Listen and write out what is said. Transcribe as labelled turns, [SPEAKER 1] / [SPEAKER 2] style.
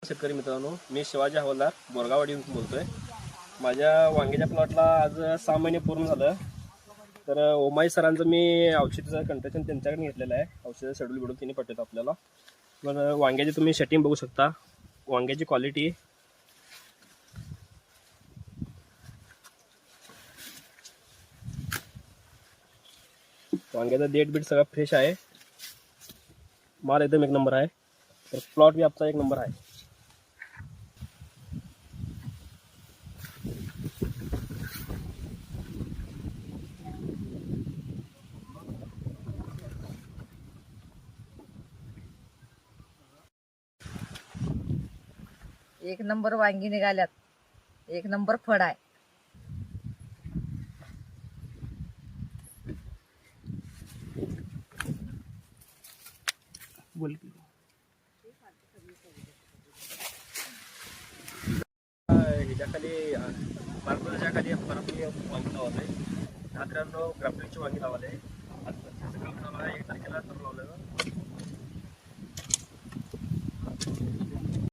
[SPEAKER 1] शेतकरी मित्रांनो, मी शिवाजी हवालदार बोरगाववाडीहून बोलतोय. माझ्या वांग्याच्या प्लॉटला आज 6 महिने पूर्ण झालं. तर ओमाई सरांचं मी औषधाचं कंटेशन त्यांच्याकडे घेतलेलं आहे. औषधाचं शेड्यूल बिड्यूल तिने पटवत आपल्याला. पण वांग्याची तुम्ही सेटिंग बघू शकता. वांग्याची क्वालिटी वांग्याचा देठ बीट सगळं फ्रेश आहे. माल एकदम एक नंबर आहे. तर प्लॉट बी आपला एक नंबर आहे.
[SPEAKER 2] एक नंबर वांगी निघाल्यात. एक नंबर फळ आहे.
[SPEAKER 1] ह्याच्याखाली मार्गदर्शनाच्या खाली परत मी वांगी लावत आहे. 10 ग्राफिकची वांगी लावले. आज त्याचं काम चालू आहे. 1 तारखेला तर लावलं.